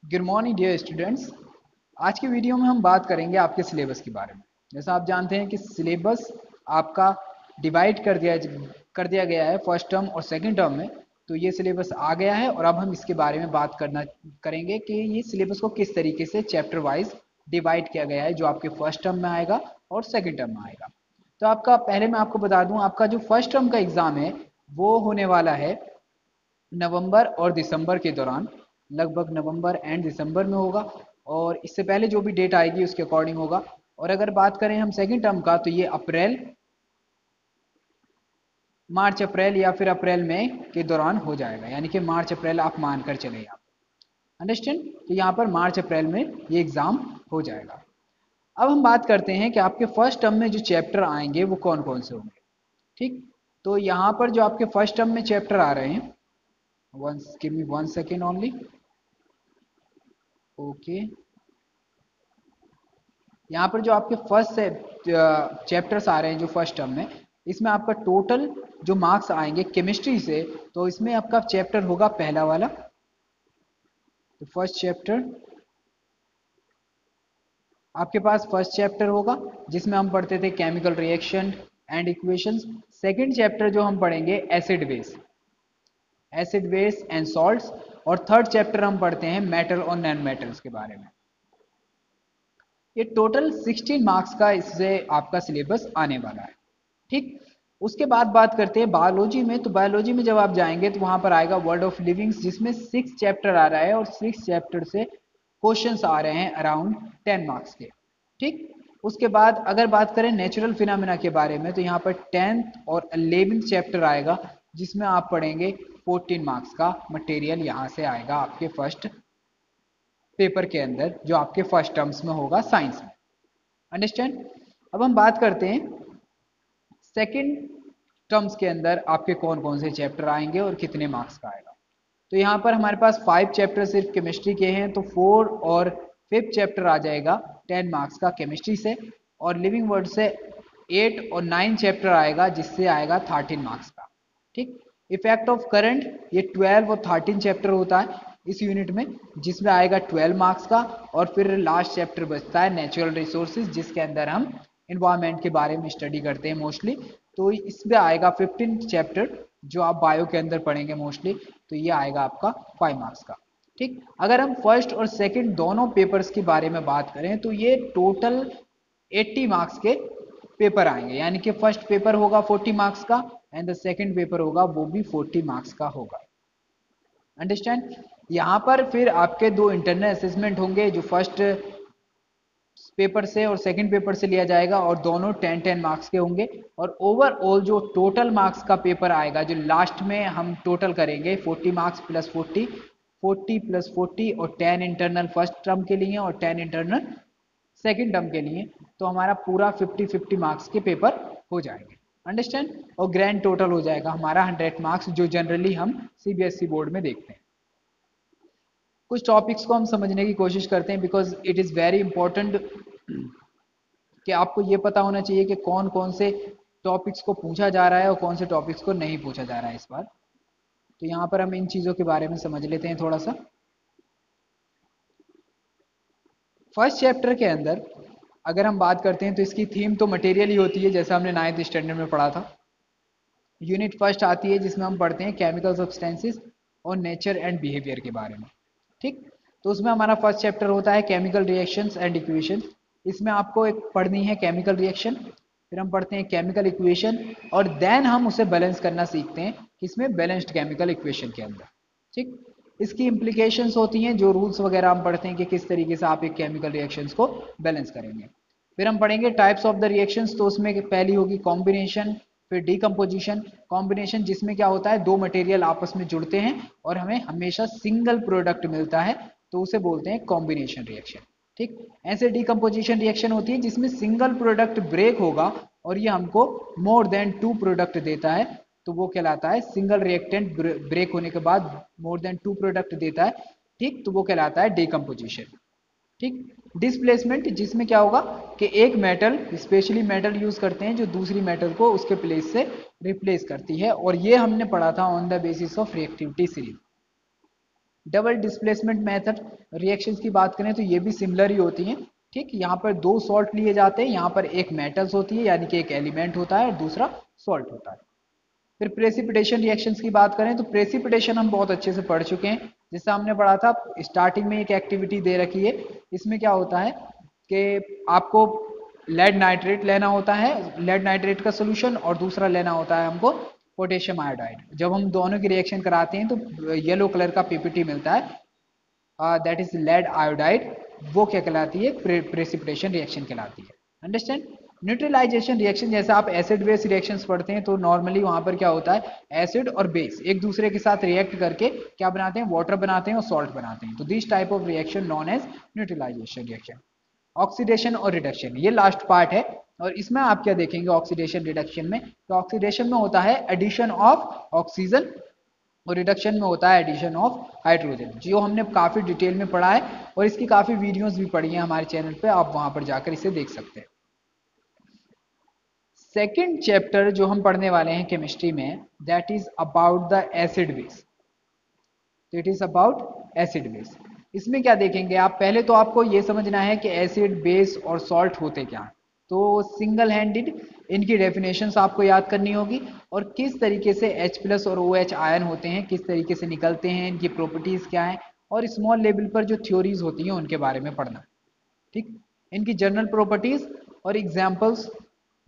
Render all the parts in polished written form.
Good morning dear students. आज की video में हम बात करेंगे आपके सिलेबस के बारे में। जैसा आप जानते हैं कि सिलेबस आपका डिवाइड कर दिया गया है फर्स्ट टर्म और सेकंड टर्म में। तो ये सिलेबस आ गया है और अब हम इसके बारे में बात करेंगे कि ये सिलेबस को किस तरीके से चैप्टर वाइज डिवाइड किया गया है, जो आपके फर्स्ट टर्म में आएगा और सेकेंड टर्म में आएगा। तो आपका पहले मैं आपको बता दूं, आपका जो फर्स्ट टर्म का एग्ज़ाम है वो होने वाला है नवंबर और दिसंबर के दौरान। लगभग नवंबर एंड दिसंबर में होगा और इससे पहले जो भी डेट आएगी उसके अकॉर्डिंग होगा। और अगर बात करें हम सेकंड टर्म का, तो ये अप्रैल, मार्च अप्रैल या फिर अप्रैल मई के दौरान हो जाएगा, यानी कि मार्च अप्रैल आप मानकर चले आप। अंडरस्टैंड? तो यहाँ पर मार्च अप्रैल में ये एग्ज़ाम हो जाएगा। अब हम बात करते हैं कि आपके फर्स्ट टर्म में जो चैप्टर आएंगे वो कौन कौन से होंगे। ठीक, तो यहाँ पर जो आपके फर्स्ट टर्म में चैप्टर आ रहे हैं, give me 1 second only. Okay, यहाँ पर जो आपके फर्स्ट से चैप्टर्स आ रहे हैं जो फर्स्ट टर्म में, इसमें आपका टोटल जो मार्क्स आएंगे केमिस्ट्री से, तो इसमें आपका चैप्टर होगा पहला वाला, तो फर्स्ट चैप्टर आपके पास फर्स्ट चैप्टर होगा जिसमें हम पढ़ते थे chemical reaction and equations. Second chapter जो हम पढ़ेंगे एसिड बेस एंड सॉल्ट्स। और थर्ड चैप्टर हम पढ़ते हैं मेटल और नॉन मेटल्स के बारे में। ये टोटल 16 मार्क्स का इससे आपका सिलेबस आने वाला है। ठीक, उसके बाद बात करते हैं बायोलॉजी में। तो बायोलॉजी में जब आप जाएंगे तो वहां पर आएगा वर्ल्ड ऑफ लिविंग्स, जिसमें 6 चैप्टर आ रहा है और 6 चैप्टर से क्वेश्चंस आ रहे हैं अराउंड 10 मार्क्स के। ठीक, उसके बाद अगर बात करें नेचुरल फिनोमेना के बारे में, तो यहाँ पर 10th और 11th चैप्टर आएगा जिसमें आप पढ़ेंगे 14 मार्क्स का मटेरियल यहाँ से आएगा आपके फर्स्ट पेपर के अंदर, जो आपके फर्स्ट टर्म्स में होगा साइंस में। अंडरस्टैंड? अब हम बात करते हैं सेकंड टर्म्स के अंदर आपके कौन कौन से चैप्टर आएंगे और कितने मार्क्स का आएगा। तो यहाँ पर हमारे पास 5 चैप्टर सिर्फ केमिस्ट्री के हैं, तो 4 और 5th चैप्टर आ जाएगा 10 मार्क्स का केमिस्ट्री से। और लिविंग वर्ड से 8 और 9 चैप्टर आएगा जिससे आएगा 13 मार्क्स का। ठीक, इफेक्ट ऑफ करंट, ये 12 और 13 चैप्टर होता है इस यूनिट में, जिसमें आएगा 12 मार्क्स का। और फिर लास्ट चैप्टर बचता है नेचुरल रिसोर्सेज, जिसके अंदर हम इन्वायरमेंट के बारे में स्टडी करते हैं मोस्टली। तो इसमें आएगा 15 चैप्टर जो आप बायो के अंदर पढ़ेंगे मोस्टली, तो ये आएगा आपका 5 मार्क्स का। ठीक, अगर हम फर्स्ट और सेकंड दोनों पेपर्स के बारे में बात करें तो ये टोटल 80 मार्क्स के पेपर आएंगे, यानी कि फर्स्ट पेपर होगा 40 मार्क्स का एंड द सेकंड पेपर होगा वो भी 40 मार्क्स का होगा। अंडरस्टैंड? यहाँ पर फिर आपके दो इंटरनल असेसमेंट होंगे जो फर्स्ट पेपर से और सेकंड पेपर से लिया जाएगा, और दोनों 10-10 मार्क्स के होंगे। और ओवरऑल जो टोटल मार्क्स का पेपर आएगा जो लास्ट में हम टोटल करेंगे 40 मार्क्स प्लस 40, 40 प्लस 40 और 10 इंटरनल फर्स्ट टर्म के लिए और 10 इंटरनल सेकंड टर्म के लिए, तो हमारा पूरा 50-50 मार्क्स के पेपर हो जाएंगे। अंडरस्टैंड? और ग्रैंड टोटल हो जाएगा हमारा 100 मार्क्स, जो जनरली हम सीबीएसई बोर्ड में देखते हैं। कुछ टॉपिक्स को हम समझने की कोशिश करते हैं because it is very important कि आपको ये पता होना चाहिए कि कौन कौन से टॉपिक्स को पूछा जा रहा है और कौन से टॉपिक्स को नहीं पूछा जा रहा है इस बार। तो यहाँ पर हम इन चीज़ों के बारे में समझ लेते हैं थोड़ा सा। फर्स्ट चैप्टर के अंदर अगर हम बात करते हैं तो इसकी थीम तो मटेरियल ही होती है, जैसा हमने 9th स्टैंडर्ड में पढ़ा था। यूनिट फर्स्ट आती है जिसमें हम पढ़ते हैं केमिकल सब्सटेंसेस और नेचर एंड बिहेवियर के बारे में। ठीक, तो उसमें हमारा फर्स्ट चैप्टर होता है केमिकल रिएक्शंस एंड इक्वेशन। इसमें आपको एक पढ़नी है केमिकल रिएक्शन, फिर हम पढ़ते हैं केमिकल इक्वेशन, और देन हम उसे बैलेंस करना सीखते हैं किसमें, बैलेंस्ड केमिकल इक्वेशन के अंदर। ठीक, इसकी इम्प्लीकेशंस होती हैं, जो रूल्स वगैरह हम पढ़ते हैं कि किस तरीके से आप एक केमिकल रिएक्शंस को बैलेंस करेंगे। फिर हम पढ़ेंगे टाइप्स ऑफ द रिएक्शंस, तो उसमें पहली होगी कॉम्बिनेशन, फिर डीकम्पोजिशन। कॉम्बिनेशन जिसमें क्या होता है, दो मटेरियल आपस में जुड़ते हैं और हमें हमेशा सिंगल प्रोडक्ट मिलता है, तो उसे बोलते हैं कॉम्बिनेशन रिएक्शन। ठीक, ऐसे डीकम्पोजिशन रिएक्शन होती है जिसमें सिंगल प्रोडक्ट ब्रेक होगा और ये हमको मोर देन 2 प्रोडक्ट देता है, तो वो कहलाता है सिंगल रिएक्टेंट ब्रेक होने के बाद मोर देन 2 प्रोडक्ट देता है। ठीक, तो वो कहलाता है डीकम्पोजिशन। ठीक, डिस्प्लेसमेंट जिसमें क्या होगा कि एक मेटल, स्पेशली मेटल यूज करते हैं जो दूसरी मेटल को उसके प्लेस से रिप्लेस करती है, और ये हमने पढ़ा था on the basis of reactivity series. Double displacement method reactions की बात करें तो ये भी सिमिलर ही होती हैं। ठीक, यहाँ पर दो सॉल्ट लिए जाते हैं, यहाँ पर एक मेटल्स होती है यानी कि एक एलिमेंट होता है और दूसरा सॉल्ट होता है। फिर प्रेसिपिटेशन रिएक्शंस की बात करें तो प्रेसिपिटेशन हम बहुत अच्छे से पढ़ चुके हैं, जिससे हमने पढ़ा था स्टार्टिंग में एक एक्टिविटी दे रखी है। इसमें क्या होता है कि आपको लेड नाइट्रेट लेना होता है, लेड नाइट्रेट का सोल्यूशन, और दूसरा लेना होता है हमको पोटेशियम आयोडाइड। जब हम दोनों की रिएक्शन कराते हैं तो येलो कलर का पीपीटी मिलता है, दैट इज लेड आयोडाइड। वो क्या कहलाती है? प्रेसिपिटेशन रिएक्शन कहलाती है। अंडरस्टैंड? न्यूट्रलाइजेशन रिएक्शन, जैसे आप एसिड बेस रिएक्शंस पढ़ते हैं तो नॉर्मली वहां पर क्या होता है, एसिड और बेस एक दूसरे के साथ रिएक्ट करके क्या बनाते हैं, वाटर बनाते हैं और सॉल्ट बनाते हैं। तो this type of reaction known as neutralization reaction. Oxidation और रिडक्शन, ये लास्ट पार्ट है, और इसमें आप क्या देखेंगे ऑक्सीडेशन रिडक्शन में, तो ऑक्सीडेशन में होता है एडिशन ऑफ ऑक्सीजन और रिडक्शन में होता है एडिशन ऑफ हाइड्रोजन, जो हमने काफी डिटेल में पढ़ा है और इसकी काफी वीडियोस भी पढ़ी हैं हमारे चैनल पे, आप वहां पर जाकर इसे देख सकते हैं। सेकेंड चैप्टर जो हम पढ़ने वाले हैं केमिस्ट्री में, that is about the acid base. तो it is about acid base. इसमें क्या देखेंगे आप, पहले तो आपको ये समझना है कि एसिड बेस और सॉल्ट होते क्या हैं। तो सिंगल हैंडेड इनकी डेफिनेशंस आपको याद करनी होगी, और किस तरीके से H+ और OH आयन होते हैं, किस तरीके से निकलते हैं, इनकी प्रॉपर्टीज क्या हैं, और स्मॉल लेवल पर जो थ्योरीज होती हैं उनके बारे में पढ़ना। ठीक, इनकी जनरल प्रॉपर्टीज और एग्जाम्पल्स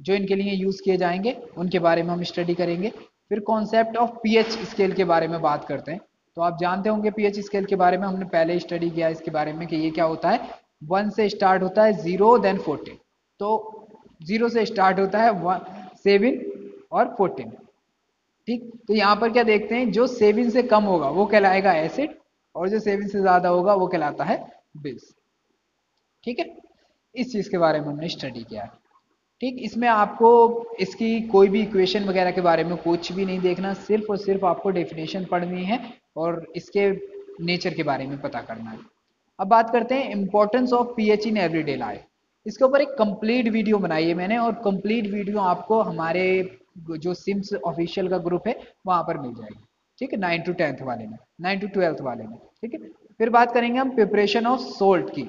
जो इनके लिए यूज किए जाएंगे उनके बारे में हम स्टडी करेंगे। फिर कॉन्सेप्ट ऑफ पीएच स्केल के बारे में बात करते हैं। तो आप जानते होंगे पीएच स्केल के बारे में, हमने पहले स्टडी किया इसके बारे में कि ये क्या होता है। 1 से स्टार्ट होता है, 0 देन 14। तो 0 से स्टार्ट होता है 7 और 14। ठीक, तो यहाँ पर क्या देखते हैं, जो 7 से कम होगा वो कहलाएगा एसिड, और जो 7 से ज्यादा होगा वो कहलाता है बेस। ठीक है, इस चीज के बारे में हमने स्टडी किया है। ठीक, इसमें आपको इसकी कोई भी इक्वेशन वगैरह के बारे में कुछ भी नहीं देखना, सिर्फ और सिर्फ आपको डेफिनेशन पढ़नी है और इसके नेचर के बारे में पता करना है। अब बात करते हैं importance of pH in everyday life. इसके ऊपर एक कंप्लीट वीडियो बनाई है मैंने, और कंप्लीट वीडियो आपको हमारे जो सिम्स ऑफिशियल का ग्रुप है वहां पर मिल जाएगी। ठीक है, 9 to 10th वाले में, 9 to 12th वाले में। ठीक है, फिर बात करेंगे हम प्रिपरेशन ऑफ सोल्ट की,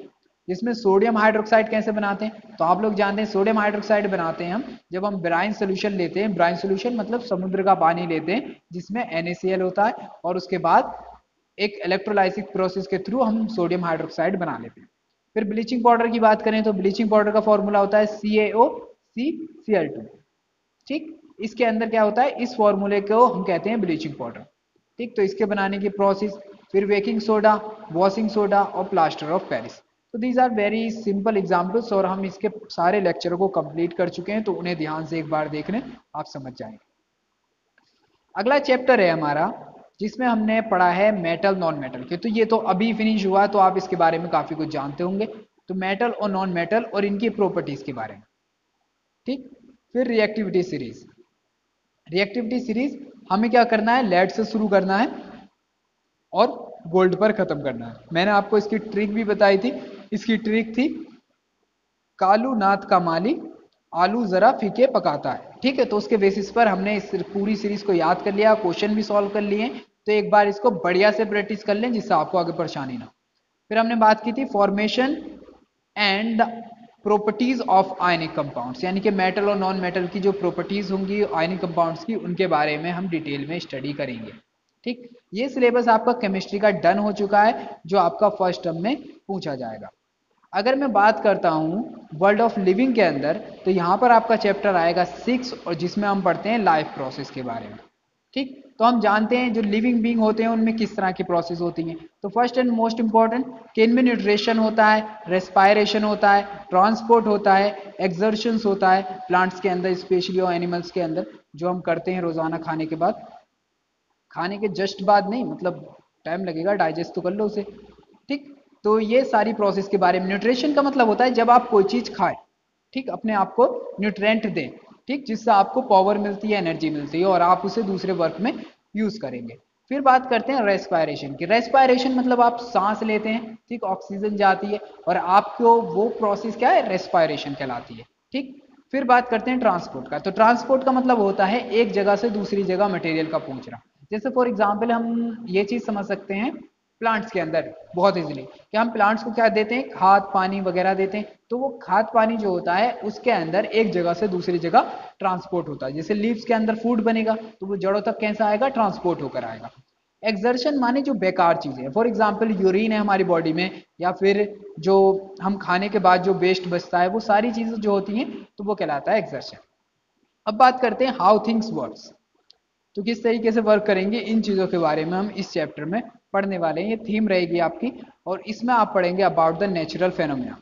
जिसमें सोडियम हाइड्रोक्साइड कैसे बनाते हैं। तो आप लोग जानते हैं सोडियम हाइड्रोक्साइड बनाते हैं हम जब हम ब्राइन सोल्यूशन लेते हैं। ब्राइन सोल्यूशन मतलब समुद्र का पानी लेते हैं जिसमें NaCl होता है, और उसके बाद एक इलेक्ट्रोलाइसिस प्रोसेस के थ्रू हम सोडियम हाइड्रोक्साइड बना लेते हैं। फिर ब्लीचिंग पाउडर की बात करें तो ब्लीचिंग पाउडर का फॉर्मूला होता है CaOCCl2। ठीक, इसके अंदर क्या होता है, इस फॉर्मूले को हम कहते हैं ब्लीचिंग पाउडर। ठीक, तो इसके बनाने की प्रोसेस, फिर बेकिंग सोडा, वॉशिंग सोडा और प्लास्टर ऑफ पेरिस। तो these are very simple examples, और हम इसके सारे लेक्चरों को कंप्लीट कर चुके हैं, तो उन्हें ध्यान से एक बार देख लें, आप समझ जाएंगे। अगला चैप्टर है हमारा जिसमें हमने पढ़ा है मेटल नॉन मेटल के। तो ये तो अभी फिनिश हुआ, तो आप इसके बारे में काफी कुछ जानते होंगे। तो मेटल और नॉन मेटल और इनकी प्रॉपर्टीज के बारे में। ठीक, फिर रिएक्टिविटी सीरीज। रिएक्टिविटी सीरीज हमें क्या करना है, लेड से शुरू करना है और गोल्ड पर खत्म करना है। मैंने आपको इसकी ट्रिक भी बताई थी। इसकी ट्रिक थी कालू नाथ का माली आलू जरा फीके पकाता है। ठीक है, तो उसके बेसिस पर हमने इस पूरी सीरीज को याद कर लिया, क्वेश्चन भी सॉल्व कर लिए। तो एक बार इसको बढ़िया से प्रैक्टिस कर लें जिससे आपको आगे परेशानी ना हो। फिर हमने बात की थी formation and properties of ionic compounds, यानी कि मेटल और नॉन मेटल की जो प्रॉपर्टीज होंगी आयनिक कंपाउंड्स की, उनके बारे में हम डिटेल में स्टडी करेंगे। ठीक, ये सिलेबस आपका केमिस्ट्री का डन हो चुका है, जो आपका फर्स्ट टर्म में पूछा जाएगा। अगर मैं बात करता हूं वर्ल्ड ऑफ लिविंग के अंदर, तो यहां पर आपका चैप्टर आएगा 6, और जिसमें हम पढ़ते हैं लाइफ प्रोसेस के बारे में। ठीक, तो हम जानते हैं जो लिविंग बीइंग होते हैं उनमें किस तरह की प्रोसेस होती हैं। तो फर्स्ट एंड मोस्ट इंपॉर्टेंट कि इनमें न्यूट्रिशन होता है, रेस्पायरेशन होता है, ट्रांसपोर्ट होता है, एक्सर्शंस होता है प्लांट्स के अंदर स्पेशली, और एनिमल्स के अंदर जो हम करते हैं रोजाना खाने के बाद, खाने के जस्ट बाद नहीं, मतलब टाइम लगेगा, डाइजेस्ट तो कर लो उसे। ठीक, तो ये सारी प्रोसेस के बारे में। न्यूट्रिशन का मतलब होता है जब आप कोई चीज खाएं, ठीक, अपने आप को न्यूट्रेंट दें, ठीक, जिससे आपको पावर मिलती है, एनर्जी मिलती है, और आप उसे दूसरे वर्क में यूज करेंगे। फिर बात करते हैं रेस्पायरेशन की। रेस्पायरेशन मतलब आप सांस लेते हैं, ठीक, ऑक्सीजन जाती है, और आपको वो प्रोसेस क्या है, रेस्पायरेशन कहलाती है। ठीक, फिर बात करते हैं ट्रांसपोर्ट का। तो ट्रांसपोर्ट का मतलब होता है एक जगह से दूसरी जगह मटेरियल का पहुंचना। जैसे फॉर एग्जाम्पल हम ये चीज समझ सकते हैं प्लांट्स के अंदर बहुत इजीली, कि हम प्लांट्स को क्या देते हैं, खाद पानी वगैरह देते हैं, तो वो खाद पानी जो होता है उसके अंदर एक जगह से दूसरी जगह ट्रांसपोर्ट होता है। जैसे लीव्स के अंदर फूड बनेगा तो वो जड़ों तक कैसा आएगा, ट्रांसपोर्ट होकर आएगा। एक्सर्शन माने जो बेकार चीजें हैं, फॉर एग्जाम्पल यूरिन है हमारी बॉडी में, या फिर जो हम खाने के बाद जो वेस्ट बचता है, वो सारी चीजें जो होती हैं तो वो कहलाता है एक्सर्शन। अब बात करते हैं हाउ थिंग्स वर्क्स, तो किस तरीके से वर्क करेंगे, इन चीज़ों के बारे में हम इस चैप्टर में पढ़ने वाले हैं। ये थीम रहेगी आपकी, और इसमें आप पढ़ेंगे अबाउट द नेचुरल फेनोमेना।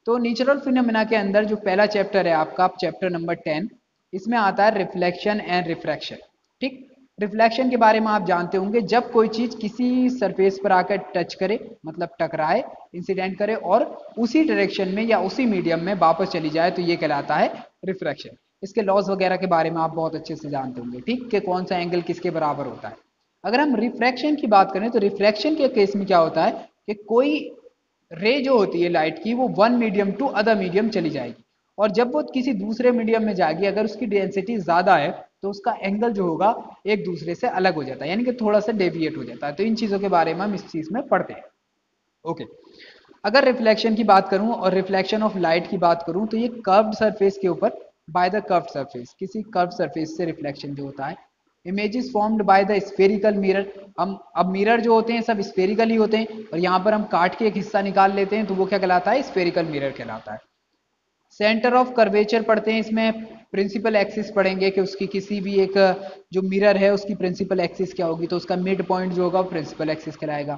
तो नेचुरल फिनोमिना के अंदर जो पहला चैप्टर है आपका, चैप्टर नंबर 10, इसमें आता है रिफ्लेक्शन एंड रिफ्रैक्शन। ठीक, रिफ्लेक्शन के बारे में आप जानते होंगे, जब कोई चीज किसी सरफेस पर आकर टच करे, मतलब टकराए, इंसिडेंट करे, और उसी डायरेक्शन में या उसी मीडियम में वापस चली जाए, तो ये कहलाता है रिफ्रैक्शन। इसके लॉज वगैरह के बारे में आप बहुत अच्छे से जानते होंगे, ठीक, कि कौन सा एंगल किसके बराबर होता है। अगर हम रिफ्रैक्शन की बात करें तो रिफ्रैक्शन के केस में क्या होता है कि कोई रे जो होती है लाइट की, वो one medium to other medium चली जाएगी, और जब वो किसी दूसरे मीडियम में जाएगी, अगर उसकी डेंसिटी ज्यादा है तो उसका एंगल जो होगा एक दूसरे से अलग हो जाता है, यानी कि थोड़ा सा डेविएट हो जाता है। तो इन चीजों के बारे में हम इस चीज में पढ़ते हैं। ओके, अगर रिफ्लेक्शन की बात करूं और रिफ्लेक्शन ऑफ लाइट की बात करूं, तो ये कर्व्ड सरफेस के ऊपर, बाय द कर्व्ड सरफेस, किसी कर्व्ड सरफेस से रिफ्लेक्शन जो होता है। Images formed by the spherical mirror, हम अब मिरर जो होते हैं सब स्फेरिकल ही होते हैं, और यहाँ पर हम काट के एक हिस्सा निकाल लेते हैं, तो वो क्या कहलाता है, स्फेरिकल मिरर कहलाता है। सेंटर ऑफ कर्वेचर पढ़ते हैं, इसमें प्रिंसिपल एक्सिस पढ़ेंगे कि उसकी किसी भी एक जो मिरर है उसकी प्रिंसिपल एक्सिस क्या होगी, तो उसका मिड पॉइंट जो होगा प्रिंसिपल एक्सिस कहलाएगा।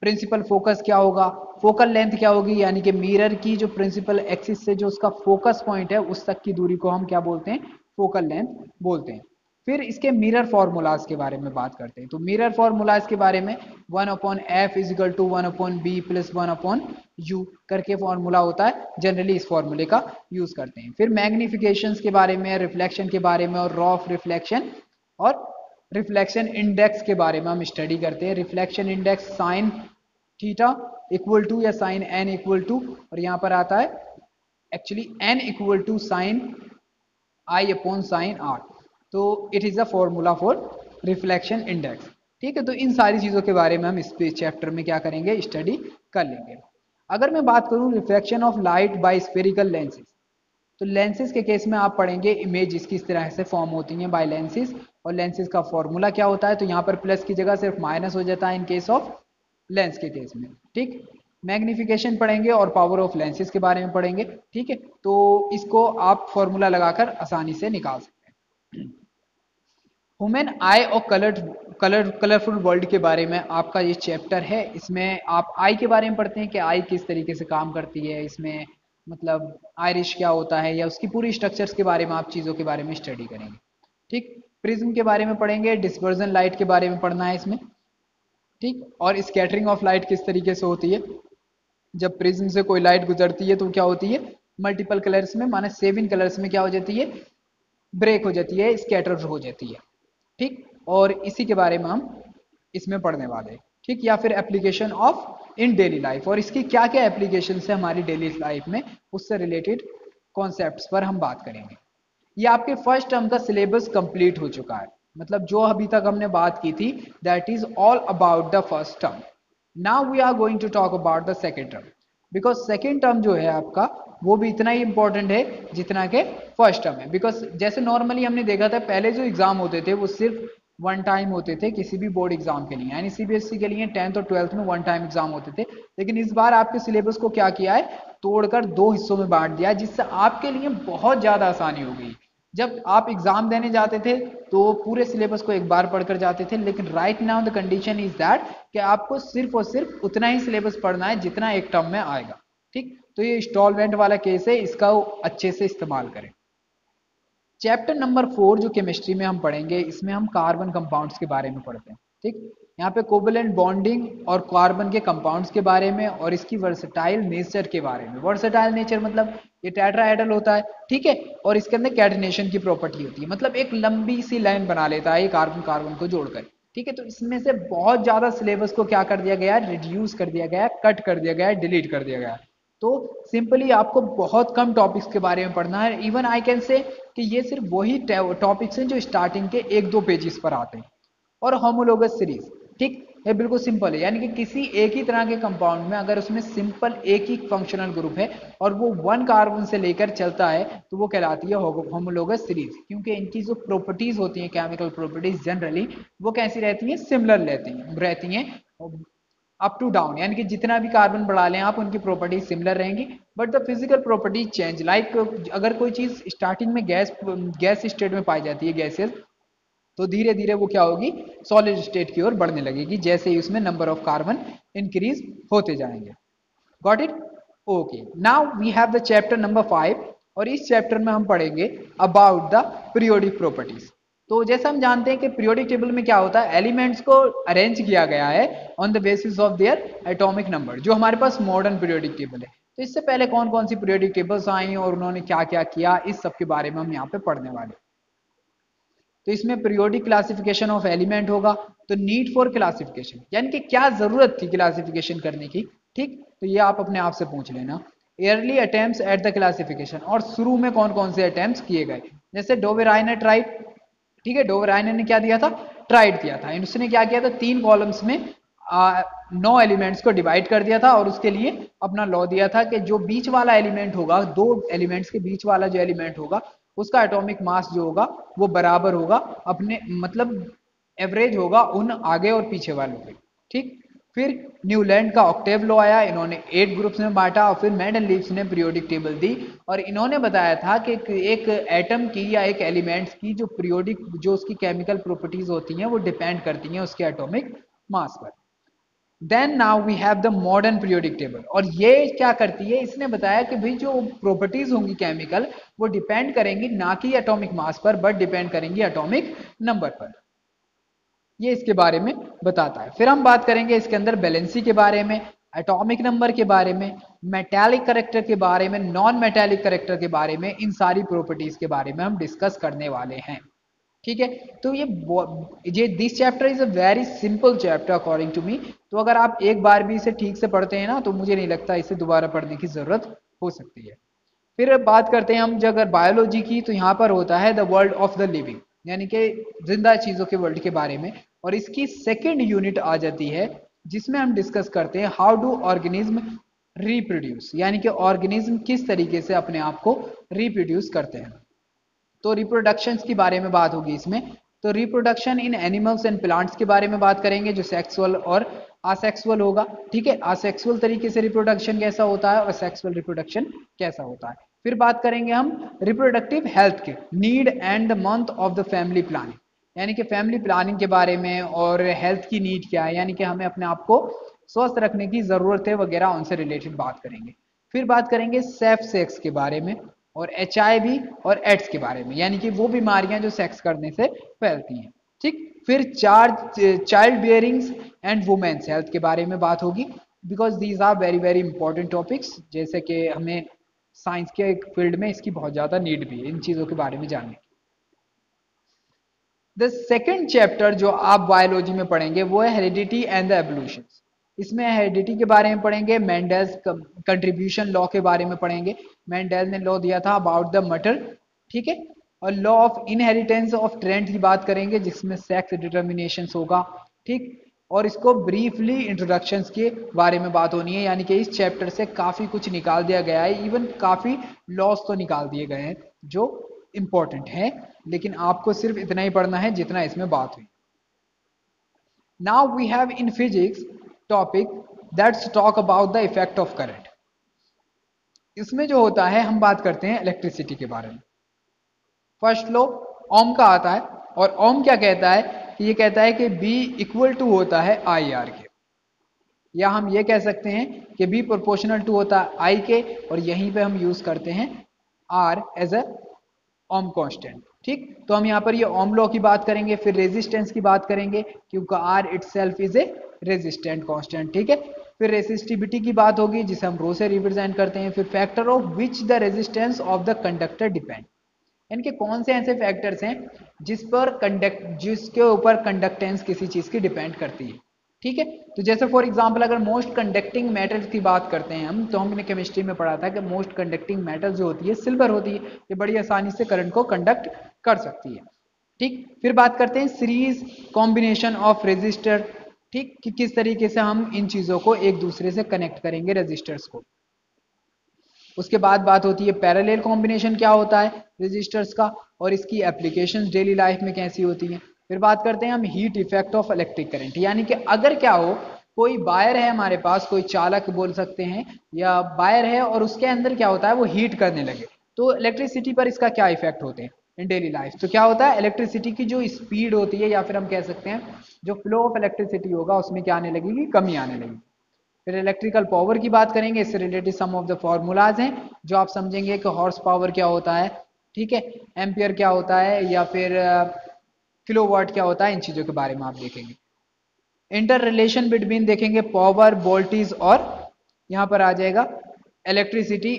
प्रिंसिपल फोकस क्या होगा, फोकल लेंथ क्या होगी, यानी कि मिरर की जो प्रिंसिपल एक्सिस से जो उसका फोकस पॉइंट है उस तक की दूरी को हम क्या बोलते हैं, फोकल लेंथ बोलते हैं। फिर इसके मिरर फॉर्मूलाज के बारे में बात करते हैं। तो मिरर फॉर्मूलाज के बारे में 1/f is equal to 1/b plus 1/u करके फॉर्मूला होता है, जनरली इस फॉर्मूले का यूज करते हैं। फिर मैग्निफिकेशंस के बारे में, रिफ्लेक्शन के बारे में, और रॉ ऑफ रिफ्लेक्शन और रिफ्लेक्शन इंडेक्स के बारे में हम स्टडी करते हैं। Reflection index sine theta equal to या साइन एन इक्वल टू, और यहाँ पर आता है actually n equal to sine i upon sine r, तो it is a formula for reflection index. ठीक है, तो इन सारी चीजों के बारे में हम इस चैप्टर में क्या करेंगे, स्टडी कर लेंगे। अगर मैं बात करूं reflection of light by spherical lenses, तो लेंसेज के केस में आप पढ़ेंगे इमेज किस तरह से फॉर्म होती हैं बाय लेंसेज, और लेंसेज का फॉर्मूला क्या होता है। तो यहाँ पर प्लस की जगह सिर्फ माइनस हो जाता है इन केस ऑफ लेंस के केस में। ठीक, मैग्निफिकेशन पढ़ेंगे और पावर ऑफ लेंसेज के बारे में पढ़ेंगे। ठीक है, तो इसको आप फॉर्मूला लगाकर आसानी से निकाल सकते हैं। ह्यूमन आई और कलरफुल वर्ल्ड के बारे में आपका ये चैप्टर है। इसमें आप आई के बारे में पढ़ते हैं कि आई किस तरीके से काम करती है, इसमें मतलब आयरिश क्या होता है, या उसकी पूरी स्ट्रक्चर्स के बारे में आप चीज़ों के बारे में स्टडी करेंगे। ठीक, प्रिज्म के बारे में पढ़ेंगे, डिस्पर्जन लाइट के बारे में पढ़ना है इसमें। ठीक, और स्कैटरिंग ऑफ लाइट किस तरीके से होती है, जब प्रिज्म से कोई लाइट गुजरती है तो क्या होती है, मल्टीपल कलर्स में माने 7 कलर्स में क्या हो जाती है, ब्रेक हो जाती है, स्कैटर हो जाती है। ठीक, और इसी के बारे में हम इसमें पढ़ने वाले हैं। ठीक, या फिर application of in daily life, और इसकी क्या क्या एप्लीकेशन है हमारी डेली लाइफ में, उससे रिलेटेड कॉन्सेप्ट्स पर हम बात करेंगे। ये आपके फर्स्ट टर्म का सिलेबस कंप्लीट हो चुका है, मतलब जो अभी तक हमने बात की थी that is all about the first term. Now we are going to talk about the second term, because second term जो है आपका वो भी इतना ही इंपॉर्टेंट है जितना के फर्स्ट टर्म है। बिकॉज जैसे नॉर्मली हमने देखा था पहले जो एग्जाम होते थे वो सिर्फ वन टाइम होते थे किसी भी बोर्ड एग्जाम के लिए, यानी सीबीएसई के लिए 10th और 12th में वन टाइम एग्जाम होते थे। लेकिन इस बार आपके सिलेबस को क्या किया है, तोड़कर 2 हिस्सों में बांट दिया, जिससे आपके लिए बहुत ज्यादा आसानी हो गई। जब आप एग्जाम देने जाते थे तो पूरे सिलेबस को एक बार पढ़कर जाते थे, लेकिन right now the condition is that कि आपको सिर्फ और सिर्फ उतना ही सिलेबस पढ़ना है जितना एक टर्म में आएगा। ठीक, तो ये इंस्टॉलमेंट वाला केस है, इसका अच्छे से इस्तेमाल करें। चैप्टर नंबर 4 जो केमिस्ट्री में हम पढ़ेंगे, इसमें हम कार्बन कंपाउंड्स के बारे में पढ़ते हैं। ठीक, यहाँ पे कोवेलेंट बॉन्डिंग और कार्बन के कंपाउंड्स के बारे में, और इसकी वर्सेटाइल नेचर के बारे में। वर्सेटाइल नेचर मतलब ये टेट्राहेड्रल होता है, ठीक है, और इसके अंदर कैटिनेशन की प्रॉपर्टी होती है, मतलब एक लंबी सी लाइन बना लेता है ये कार्बन कार्बन को जोड़कर। ठीक है, तो इसमें से बहुत ज्यादा सिलेबस को क्या कर दिया गया है, रिड्यूस कर दिया गया है, कट कर दिया गया है, डिलीट कर दिया गया है। तो सिंपली आपको बहुत कम टॉपिक्स के बारे में पढ़ना है। इवन आई कैन से कि ये सिर्फ वही टॉपिक्स हैं जो स्टार्टिंग के 1-2 पेजेस पर आते हैं। और होमोलोगस सीरीज, ठीक, ये बिल्कुल सिंपल है, यानी कि किसी एक ही तरह के कंपाउंड में अगर उसमें सिंपल एक ही फंक्शनल ग्रुप है और वो 1 कार्बन से लेकर चलता है तो वो कहलाती है होमोलोगस सीरीज, क्योंकि इनकी जो प्रॉपर्टीज होती हैं केमिकल प्रॉपर्टीज जनरली वो कैसी रहती हैं, सिमिलर रहती हैं अप टू डाउन, यानी कि जितना भी कार्बन बढ़ा लें आप उनकी प्रॉपर्टीज सिमिलर रहेंगी, but the physical properties change. Like अगर कोई चीज स्टार्टिंग में गैस स्टेट में पाई जाती है गैसेस, तो धीरे धीरे वो क्या होगी, सॉलिड स्टेट की ओर बढ़ने लगेगी जैसे ही उसमें नंबर ऑफ कार्बन इंक्रीज होते जाएंगे। Got it? Okay, now we have the chapter number 5 और इस चैप्टर में हम पढ़ेंगे अबाउट द पीरियोडिक प्रॉपर्टीज। तो जैसा हम जानते हैं कि पीरियोडिक टेबल में क्या होता है, एलिमेंट्स को अरेंज किया गया है on the basis of their atomic number, जो हमारे पास मॉडर्न पीरियोडिक टेबल है। तो इससे पहले कौन कौन सी पीरियोडिक टेबल्स आई और उन्होंने क्या क्या किया, इस सब के बारे में हम यहाँ पे पढ़ने वाले। तो इसमें पीरियोडिक क्लासिफिकेशन ऑफ एलिमेंट होगा, तो नीड फॉर क्लासिफिकेशन यानी कि क्या जरूरत थी क्लासिफिकेशन करने की, ठीक, तो ये आप अपने आप से पूछ लेना। Early attempts at the classification, और शुरू में कौन कौन से अटेम्प्ट्स किए गए, जैसे डोवेराय ने ट्राइड, ठीक है, डोवेराय ने क्या दिया था, ट्राइड दिया था, उसने क्या किया था, 3 कॉलम्स में 9 एलिमेंट्स को डिवाइड कर दिया था और उसके लिए अपना लॉ दिया था कि जो बीच वाला एलिमेंट होगा, 2 एलिमेंट्स के बीच वाला जो एलिमेंट होगा उसका एटॉमिक मास जो होगा वो बराबर होगा अपने, मतलब एवरेज होगा उन आगे और पीछे वालों के, ठीक। फिर न्यूलैंड का ऑक्टेव लॉ आया, इन्होंने 8 ग्रुप्स में बांटा, और फिर मेंडलीव्स ने पीरियोडिक टेबल दी और इन्होंने बताया था कि एक एटम की या एक एलिमेंट्स की जो पीरियोडिक, जो उसकी केमिकल प्रॉपर्टीज होती हैं वो डिपेंड करती हैं उसके एटॉमिक मास पर। Then now we have the modern periodic table, और ये क्या करती है, इसने बताया कि भाई जो प्रॉपर्टीज होंगी केमिकल वो डिपेंड करेंगी ना कि एटॉमिक मास पर, बट डिपेंड करेंगी एटॉमिक नंबर पर, ये इसके बारे में बताता है। फिर हम बात करेंगे इसके अंदर बैलेंसी के बारे में, एटॉमिक नंबर के बारे में, मेटालिक करेक्टर के बारे में, नॉन मेटालिक करेक्टर के बारे में, इन सारी प्रॉपर्टीज के बारे में हम डिस्कस करने वाले हैं, ठीक है। तो ये this chapter is a very simple chapter according to me, तो अगर आप एक बार भी इसे ठीक से पढ़ते हैं ना तो मुझे नहीं लगता इसे दोबारा पढ़ने की जरूरत हो सकती है। फिर बात करते हैं हम अगर बायोलॉजी की, तो यहाँ पर होता है the world of the living, यानी कि जिंदा चीजों के वर्ल्ड के बारे में, और इसकी सेकेंड यूनिट आ जाती है जिसमें हम डिस्कस करते हैं हाउ डू ऑर्गेनिज्म रिप्रोड्यूस, यानी कि ऑर्गेनिज्म किस तरीके से अपने आप को रिप्रोड्यूस करते हैं। तो रिप्रोडक्शन के बारे में बात होगी इसमें, तो reproduction in animals and plants के बारे में बात करेंगे जो सेक्सुअल और असेक्सुअल होगा, ठीक है, असेक्सुअल तरीके से रिप्रोडक्शन कैसा होता है और सेक्सुअल रिप्रोडक्शन कैसा होता है। फिर बात करेंगे हम रिप्रोडक्टिव हेल्थ के need and the month of the family planning, यानी कि फैमिली प्लानिंग के बारे में और हेल्थ की नीड क्या है, यानी कि हमें अपने आप को स्वस्थ रखने की जरूरत है वगैरह, उनसे रिलेटेड बात करेंगे। फिर बात करेंगे सेफ सेक्स के बारे में और HIV और एड्स के बारे में, यानी कि वो बीमारियां जो सेक्स करने से फैलती हैं, ठीक। फिर child bearings and women's health के बारे में बात होगी, because these are very very important topics, जैसे कि हमें साइंस के एक फील्ड में इसकी बहुत ज्यादा नीड भी है इन चीजों के बारे में जानने की। द सेकेंड चैप्टर जो आप बायोलॉजी में पढ़ेंगे वो है हेरिडिटी एंड द एवोल्यूशन। इसमें हेरिडिटी के बारे में पढ़ेंगे, मेंडल्स कंट्रीब्यूशन लॉ के बारे में पढ़ेंगे, मेंडल ने लॉ दिया था अबाउट द मटर, ठीक है, और law of inheritance of trend की बात करेंगे जिसमें सेक्स डिटर्मिनेशन होगा, ठीक। और इसको ब्रीफली इंट्रोडक्शंस के बारे में बात होनी है, यानी कि इस चैप्टर से काफी कुछ निकाल दिया गया है, इवन काफी लॉस तो निकाल दिए गए हैं जो इंपॉर्टेंट है, लेकिन आपको सिर्फ इतना ही पढ़ना है जितना इसमें बात हुई। Now we have in physics topic that's talk about the effect of current. इसमें जो होता है हम बात करते हैं इलेक्ट्रिसिटी के बारे में। फर्स्ट लॉ ओम का आता है, और ओम क्या कहता है कि ये कहता है कि B इक्वल टू होता है IR के, या हम ये कह सकते हैं कि B प्रोपोर्शनल टू होता है I के, और यहीं पे हम यूज करते हैं R as a ohm constant, ठीक। तो हम यहाँ पर ये ओम लॉ की बात करेंगे, फिर रेजिस्टेंस की बात करेंगे क्योंकि R itself is a resistant constant, ठीक है। फिर रेसिस्टिविटी की बात होगी जिसे हम रो से रिप्रेजेंट करते हैं। फिर factor of which the resistance of the conductor depend, यानी कि कौन से ऐसे फैक्टर्स हैं जिसके ऊपर कंडक्टेंस किसी चीज की डिपेंड करती है, ठीक है। तो जैसे फॉर एग्जांपल अगर मोस्ट कंडक्टिंग मेटल की बात करते हैं हम, तो हमने केमिस्ट्री में पढ़ा था कि मोस्ट कंडक्टिंग मेटल जो होती है सिल्वर होती है, ये बड़ी आसानी से करंट को कंडक्ट कर सकती है, ठीक। फिर बात करते हैं सीरीज कॉम्बिनेशन ऑफ रेजिस्टर, ठीक, कि किस तरीके से हम इन चीजों को एक दूसरे से कनेक्ट करेंगे रजिस्टर्स को। उसके बाद बात होती है पैरेलल कॉम्बिनेशन क्या होता है रजिस्टर्स का, और इसकी एप्लीकेशंस डेली लाइफ में कैसी होती हैं। फिर बात करते हैं हम heat effect of electric current, यानी कि अगर क्या हो, कोई वायर है हमारे पास, कोई चालक बोल सकते हैं, या वायर है और उसके अंदर क्या होता है वो हीट करने लगे, तो इलेक्ट्रिसिटी पर इसका क्या इफेक्ट होते हैं इन डेली लाइफ। तो क्या होता है, इलेक्ट्रिसिटी की जो स्पीड होती है, या फिर हम कह सकते हैं जो फ्लो ऑफ इलेक्ट्रिसिटी होगा, उसमें क्या आने लगेगी, कमी आने लगेगी। फिर इलेक्ट्रिकल पावर की बात करेंगे, इससे related some of the formulas हैं जो आप समझेंगे कि हॉर्स पावर क्या होता है, ठीक है, एम्पियर क्या होता है, या फिर किलोवाट क्या होता है, इन चीजों के बारे में आप देखेंगे। इंटर रिलेशन बिटवीन देखेंगे पावर, वोल्टेज, और यहां पर आ जाएगा इलेक्ट्रिसिटी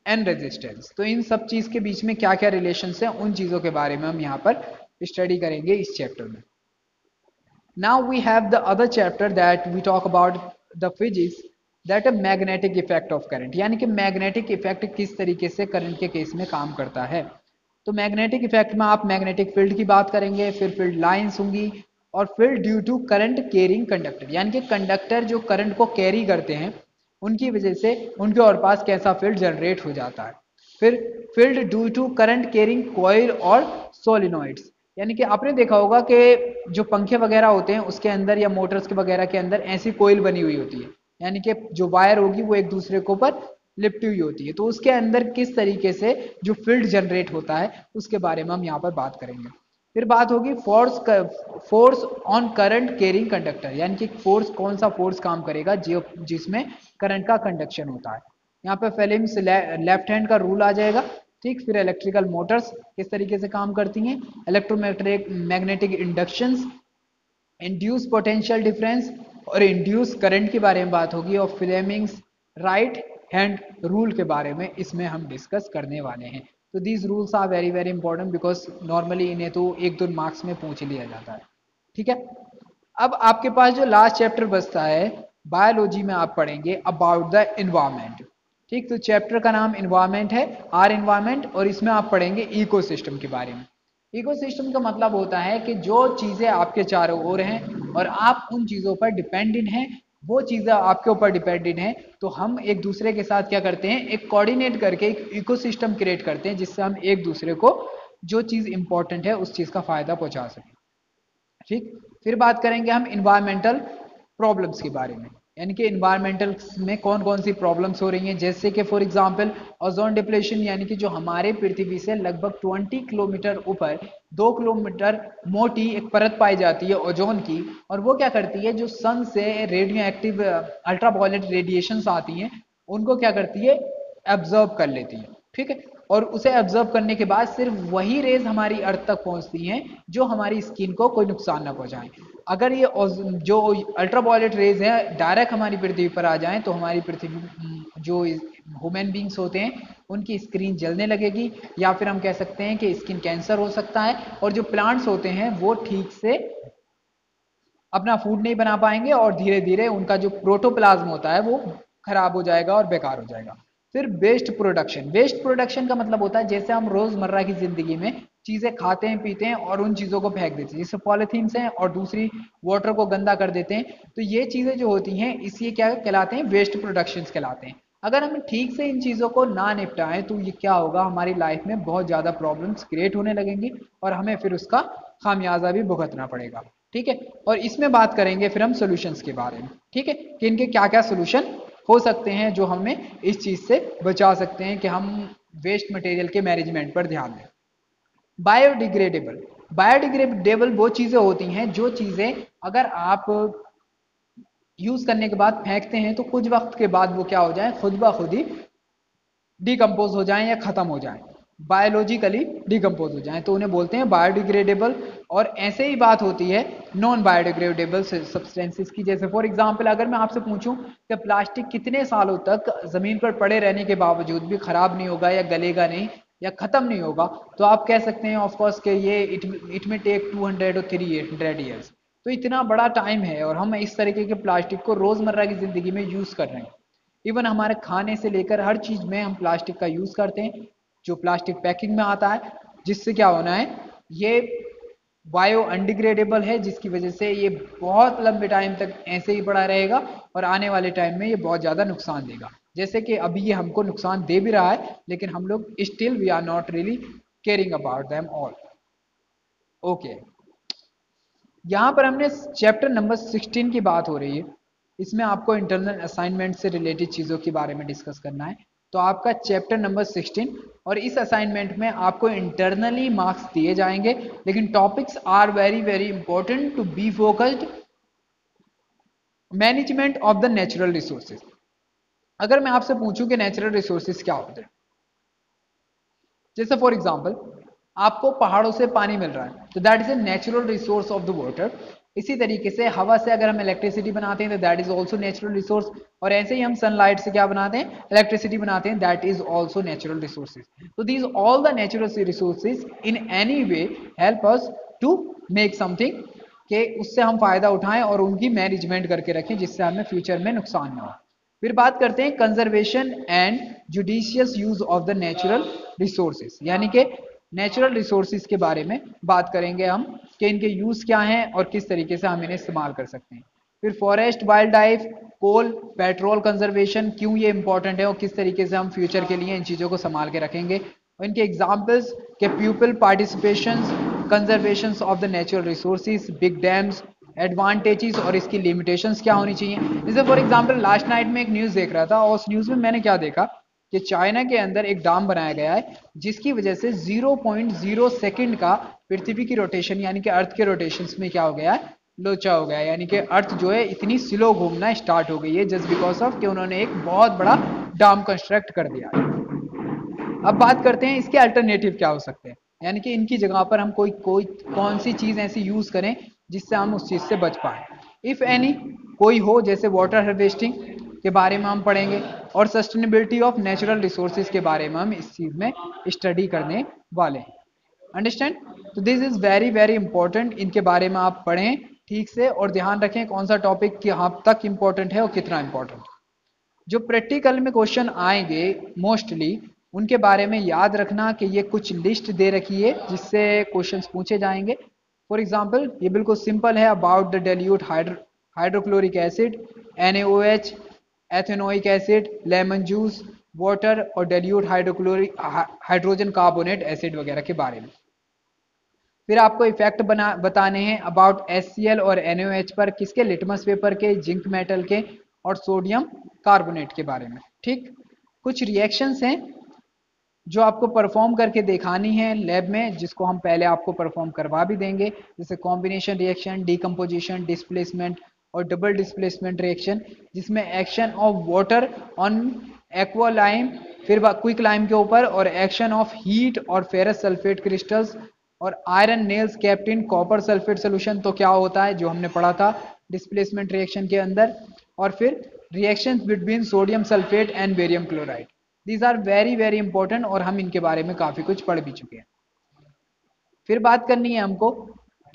एंड रेजिस्टेंस। तो इन सब चीज के बीच में क्या क्या रिलेशन है, उन चीजों के बारे में हम यहाँ पर स्टडी करेंगे इस चैप्टर में। Now we have the other chapter that we talk about the physics that a magnetic effect of current, यानी कि मैग्नेटिक इफेक्ट किस तरीके से करंट के केस में काम करता है। तो मैग्नेटिक इफेक्ट में आप मैग्नेटिक फील्ड की बात करेंगे, फिर फील्ड लाइंस होंगी, और field due to current carrying conductor, यानी कि कंडक्टर जो करंट को कैरी करते हैं उनकी वजह से उनके और पास कैसा फील्ड जनरेट हो जाता है। फिर field due to current carrying coil और सोलिनॉइड्स, यानी कि आपने देखा होगा कि जो पंखे वगैरह होते हैं उसके अंदर या मोटर्स के वगैरह के अंदर ऐसी कोयल बनी हुई होती है, यानी कि जो वायर होगी वो एक दूसरे के ऊपर लिपटी हुई होती है, तो उसके अंदर किस तरीके से जो फील्ड जनरेट होता है उसके बारे में हम यहाँ पर बात करेंगे। फिर बात होगी force on current carrying conductor, यानी कि फोर्स, कौन सा फोर्स काम करेगा जो जिसमें करंट का कंडक्शन होता है। यहाँ पे फिल्म्स लेफ्ट हैंड का रूल आ जाएगा, ठीक। फिर इलेक्ट्रिकल मोटर्स किस तरीके से काम करती हैं, electromagnetic magnetic inductions, induce potential difference और इंड्यूस करंट के बारे में बात होगी, और फ्लेमिंग्स राइट हैंड रूल के बारे में इसमें हम डिस्कस करने वाले हैं। तो these rules are very very important because normally इन्हें तो 1-2 मार्क्स में पूछ लिया जाता है, ठीक है। अब आपके पास जो लास्ट चैप्टर बचता है बायोलॉजी में, आप पढ़ेंगे अबाउट द इन्वायरमेंट, ठीक। तो चैप्टर का नाम इन्वायरमेंट है, आर इन्वायरमेंट, और इसमें आप पढ़ेंगे इकोसिस्टम के बारे में। इकोसिस्टम का मतलब होता है कि जो चीजें आपके चारों ओर हैं और आप उन चीजों पर डिपेंडेंट हैं, वो चीजें आपके ऊपर डिपेंडेंट हैं, तो हम एक दूसरे के साथ क्या करते हैं, एक कोऑर्डिनेट करके एक इकोसिस्टम क्रिएट करते हैं, जिससे हम एक दूसरे को जो चीज इंपॉर्टेंट है उस चीज का फायदा पहुंचा सकें, ठीक। फिर बात करेंगे हम इन्वायरमेंटल प्रॉब्लम्स के बारे में, यानी कि इन्वायरमेंटल में कौन कौन सी प्रॉब्लम्स हो रही हैं, जैसे कि फॉर एग्जांपल ओजोन डिप्लेशन, यानी कि जो हमारे पृथ्वी से लगभग 20 किलोमीटर ऊपर 2 किलोमीटर मोटी एक परत पाई जाती है ओजोन की, और वो क्या करती है, जो सन से रेडियो एक्टिव अल्ट्रावायलेट रेडिएशंस आती हैं उनको क्या करती है, एब्जॉर्ब कर लेती है, ठीक है। और उसे एब्जॉर्ब करने के बाद सिर्फ वही रेज हमारी अर्थ तक पहुंचती हैं जो हमारी स्किन को कोई नुकसान ना पहुंचाएं। अगर ये जो अल्ट्रावायलेट रेज हैं डायरेक्ट हमारी पृथ्वी पर आ जाएं तो हमारी पृथ्वी जो ह्यूमन बींग्स होते हैं उनकी स्किन जलने लगेगी, या फिर हम कह सकते हैं कि स्किन कैंसर हो सकता है, और जो प्लांट्स होते हैं वो ठीक से अपना फूड नहीं बना पाएंगे, और धीरे धीरे उनका जो प्रोटोप्लाज्म होता है वो खराब हो जाएगा और बेकार हो जाएगा। फिर वेस्ट प्रोडक्शन, वेस्ट प्रोडक्शन का मतलब होता है जैसे हम रोजमर्रा की जिंदगी में चीजें खाते हैं पीते हैं और उन चीजों को फेंक देते हैं, जैसे पॉलिथीन हैं और दूसरी वाटर को गंदा कर देते हैं, तो ये चीजें जो होती हैं इसी क्या कहलाते हैं, वेस्ट प्रोडक्शन कहलाते हैं। अगर हम ठीक से इन चीजों को ना निपटाएं तो ये क्या होगा, हमारी लाइफ में बहुत ज्यादा प्रॉब्लम्स क्रिएट होने लगेंगी और हमें फिर उसका खामियाजा भी भुगतना पड़ेगा, ठीक है। और इसमें बात करेंगे फिर हम सॉल्यूशंस के बारे में, ठीक है, कि इनके क्या क्या सॉल्यूशन हो सकते हैं जो हमें इस चीज से बचा सकते हैं कि हम वेस्ट मटेरियल के मैनेजमेंट पर ध्यान दें। बायोडिग्रेडेबल, बायोडिग्रेडेबल वो चीजें होती हैं जो चीजें अगर आप यूज करने के बाद फेंकते हैं तो कुछ वक्त के बाद वो क्या हो जाए, खुद ब खुद ही डिकम्पोज हो जाएं या खत्म हो जाएं, बायोलॉजिकली डिकम्पोज हो जाएं, तो उन्हें बोलते हैं बायोडिग्रेडेबल। और ऐसे ही बात होती है नॉन बायोडिग्रेडेबल सब्सटेंसेस की, जैसे फॉर एग्जांपल अगर मैं आपसे पूछूं कि प्लास्टिक कितने सालों तक जमीन पर पड़े रहने के बावजूद भी खराब नहीं होगा या गलेगा नहीं या खत्म नहीं होगा, तो आप कह सकते हैं ऑफकोर्स कि ये इट में टेक 200 और 300 ईयर्स। तो इतना बड़ा टाइम है और हम इस तरीके के प्लास्टिक को रोजमर्रा की जिंदगी में यूज कर रहे हैं। इवन हमारे खाने से लेकर हर चीज में हम प्लास्टिक का यूज करते हैं, जो प्लास्टिक पैकिंग में आता है, जिससे क्या होना है, ये बायो अनडिग्रेडेबल है, जिसकी वजह से ये बहुत लंबे टाइम तक ऐसे ही पड़ा रहेगा और आने वाले टाइम में ये बहुत ज़्यादा नुकसान देगा। जैसे कि अभी ये हमको नुकसान दे भी रहा है, लेकिन हम लोग still we are not really caring about them all. Okay, यहाँ पर हमने चैप्टर नंबर 16 की बात हो रही है, इसमें आपको इंटरनल असाइनमेंट से रिलेटेड चीज़ों के बारे में डिस्कस करना है। तो आपका चैप्टर नंबर 16, और इस असाइनमेंट में आपको इंटरनली मार्क्स दिए जाएंगे, लेकिन topics are very very important to be focused. Management of the natural resources. अगर मैं आपसे पूछूं कि नेचुरल रिसोर्सेज क्या होते हैं, जैसे फॉर एग्जांपल आपको पहाड़ों से पानी मिल रहा है, तो that is a natural resource of the water. इसी तरीके से हवा से अगर हम इलेक्ट्रिसिटी बनाते हैं तो that is also natural resource, और ऐसे ही हम सनलाइट से क्या बनाते हैं, इलेक्ट्रिसिटी बनाते हैं, that is also natural resources. तो these all the natural resources in any way help us to make something, कि उससे हम फायदा उठाएं और उनकी मैनेजमेंट करके रखें, जिससे हमें फ्यूचर में नुकसान ना हो। फिर बात करते हैं conservation and judicious use of the natural resources, यानी कि नेचुरल रिसोर्सेज के बारे में बात करेंगे हम, कि इनके यूज क्या हैं और किस तरीके से हम इन्हें इस्तेमाल कर सकते हैं। फिर फॉरेस्ट, वाइल्ड लाइफ, कोल, पेट्रोल कंजर्वेशन, क्यों ये इंपॉर्टेंट है और किस तरीके से हम फ्यूचर के लिए इन चीज़ों को संभाल के रखेंगे, और इनके एग्जाम्पल्स के people participation, conservation of the natural resources, big dams, advantages और इसकी लिमिटेशंस क्या होनी चाहिए। जैसे फॉर एग्जांपल लास्ट नाइट में एक न्यूज़ देख रहा था, और उस न्यूज़ में मैंने क्या देखा कि चाइना के अंदर एक डैम बनाया गया है, जिसकी वजह से 0.0 सेकंड का पृथ्वी की रोटेशन यानी कि अर्थ के रोटेशंस में क्या हो गया है, लोचा हो गया है, यानी कि अर्थ जो है इतनी स्लो घूमना स्टार्ट हो गई है, जस्ट बिकॉज ऑफ कि उन्होंने एक बहुत बड़ा डैम कंस्ट्रक्ट कर दिया है। अब बात करते हैं इसके अल्टरनेटिव क्या हो सकते हैं, यानी कि इनकी जगह पर हम कोई कोई कौन सी चीज ऐसी यूज करें जिससे हम उस चीज से बच पाए। इफ एनी कोई हो, जैसे वाटर हार्वेस्टिंग के बारे में हम पढ़ेंगे, और सस्टेनेबिलिटी ऑफ नेचुरल रिसोर्सेज के बारे में हम इस चीज में स्टडी करने वाले हैं। अंडरस्टैंड? तो this is very very important, इनके बारे में आप पढ़ें ठीक से और ध्यान रखें कौन सा टॉपिक कहाँ तक इंपॉर्टेंट है और कितना इंपॉर्टेंट। जो प्रैक्टिकल में क्वेश्चन आएंगे मोस्टली, उनके बारे में याद रखना कि ये कुछ लिस्ट दे रखी है जिससे क्वेश्चंस पूछे जाएंगे। फॉर एग्जांपल ये बिल्कुल सिंपल है, about the dilute hydrochloric acid, NaOH, ethanoic acid, lemon juice, water और dilute hydrochloric hydrogen carbonate acid वगैरह के बारे में। फिर आपको इफेक्ट बताने हैं अबाउट HCl और NaOH पर, किसके, लिटमस पेपर के, जिंक मेटल के और सोडियम कार्बोनेट के बारे में। ठीक, कुछ रिएक्शंस हैं जो आपको परफॉर्म करके दिखानी है लैब में, जिसको हम पहले आपको परफॉर्म करवा भी देंगे, जैसे कॉम्बिनेशन रिएक्शन, डीकम्पोजिशन, डिस्प्लेसमेंट और डबल डिस्प्लेसमेंट रिएक्शन, जिसमें action of water on aqua lime, फिर क्विक लाइम के ऊपर, और एक्शन ऑफ हीट और फेरस सल्फेट क्रिस्टल्स और iron nails kept in copper sulphate solution. तो क्या होता है जो हमने पढ़ा था डिस्प्लेसमेंट रिएक्शन के अंदर। और फिर reactions between sodium sulphate and barium chloride, these are very very important, और हम इनके बारे में काफी कुछ पढ़ भी चुके हैं। फिर बात करनी है हमको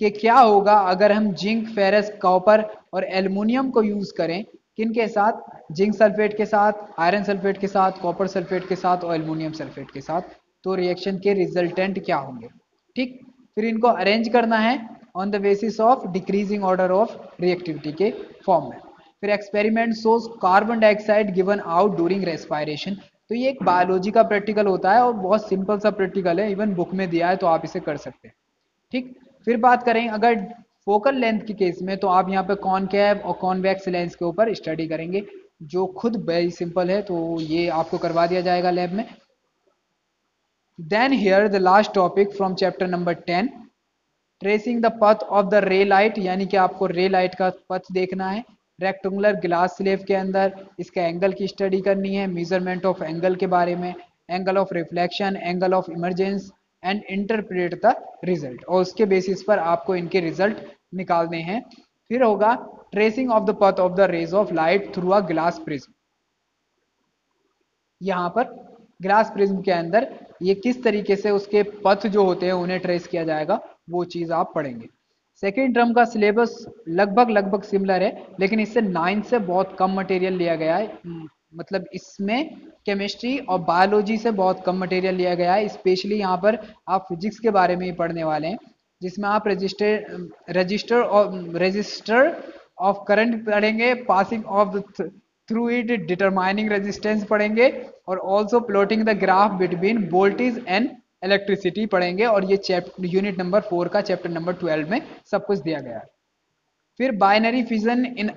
कि क्या होगा अगर हम जिंक, फेरस, कॉपर और एल्युमिनियम को यूज करें, किन के साथ, जिंक सल्फेट के साथ, आयरन सल्फेट के साथ, कॉपर सल्फेट के साथ और एल्युमिनियम सल्फेट के साथ, तो रिएक्शन के रिजल्टेंट क्या होंगे। ठीक, फिर इनको अरेंज करना है on the basis of decreasing order of reactivity के फॉर्म में। फिर experiment shows carbon dioxide given out during respiration. तो ये एक बायोलॉजी का प्रैक्टिकल होता है और बहुत सिंपल सा प्रैक्टिकल है, इवन बुक में दिया है तो आप इसे कर सकते हैं। ठीक, फिर बात करें अगर फोकल लेंथ के केस में, तो आप यहाँ पे कॉनकेव और कॉन्वेक्स लेंस के ऊपर स्टडी करेंगे, जो खुद वेरी सिंपल है, तो ये आपको करवा दिया जाएगा लैब में। Then here the last topic from chapter number 10, tracing the path of the ray light, यानी कि आपको रे लाइट का पथ देखना है रेक्टेंगुलर ग्लास स्लेब के अंदर, इसका एंगल की स्टडी करनी है, मेजरमेंट ऑफ एंगल के बारे में, angle of reflection, angle of emergence and interpret the result, और उसके बेसिस पर आपको इनके रिजल्ट निकालने हैं। फिर होगा tracing of the path of the rays of light through a glass prism. यहाँ पर ग्लास प्रिज्म के अंदर ये किस तरीके से उसके पथ जो होते हैं उन्हें ट्रेस किया जाएगा, वो चीज आप पढ़ेंगे। सेकेंड टर्म का सिलेबस लगभग लगभग सिमिलर है, लेकिन इससे 9 से बहुत कम मटेरियल लिया गया है। मतलब इसमें केमिस्ट्री और बायोलॉजी से बहुत कम मटेरियल लिया गया है, स्पेशली यहाँ पर आप फिजिक्स के बारे में ही पढ़ने वाले हैं। जिसमें आप रजिस्टर ऑफ करंट पढ़ेंगे, passing of through it, determining resistance पढ़ेंगे, और also plotting the graph between voltage and electricity पढ़ेंगे। और ये चैप्टर यूनिट नंबर 4 का चैप्टर नंबर 12 में सब कुछ दिया गया है। फिर बाइनरी फिजन इन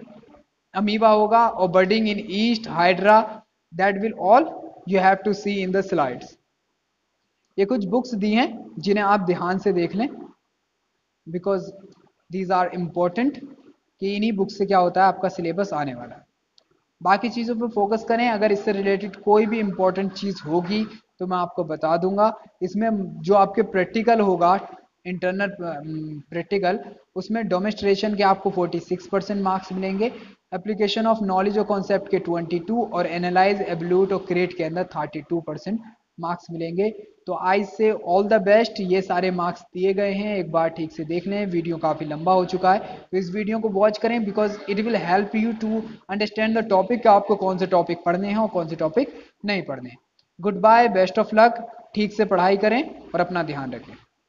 अमीबा होगा और budding in yeast hydra, that will all you have to see in the slides. ये कुछ बुक्स दी हैं जिन्हें आप ध्यान से देख लें, बिकॉज दीज आर इम्पोर्टेंट, कि इन्हीं बुक से क्या होता है आपका सिलेबस आने वाला है। बाकी चीज़ों पर फोकस करें, अगर इससे रिलेटेड कोई भी इम्पोर्टेंट चीज़ होगी तो मैं आपको बता दूंगा। इसमें जो आपके प्रैक्टिकल होगा, इंटरनल प्रैक्टिकल, उसमें डेमोन्स्ट्रेशन के आपको 46% मार्क्स मिलेंगे, एप्लीकेशन ऑफ नॉलेज और कॉन्सेप्ट के 22, और एनालाइज, एवल्यूट और क्रिएट के अंदर 32% मार्क्स मिलेंगे। तो आई से ऑल द बेस्ट। ये सारे मार्क्स दिए गए हैं, एक बार ठीक से देख लें। वीडियो काफ़ी लंबा हो चुका है, तो इस वीडियो को वॉच करें, because it will help you to understand the topic, कि आपको कौन से टॉपिक पढ़ने हैं और कौन से टॉपिक नहीं पढ़ने हैं। Goodbye, best of luck, ठीक से पढ़ाई करें और अपना ध्यान रखें।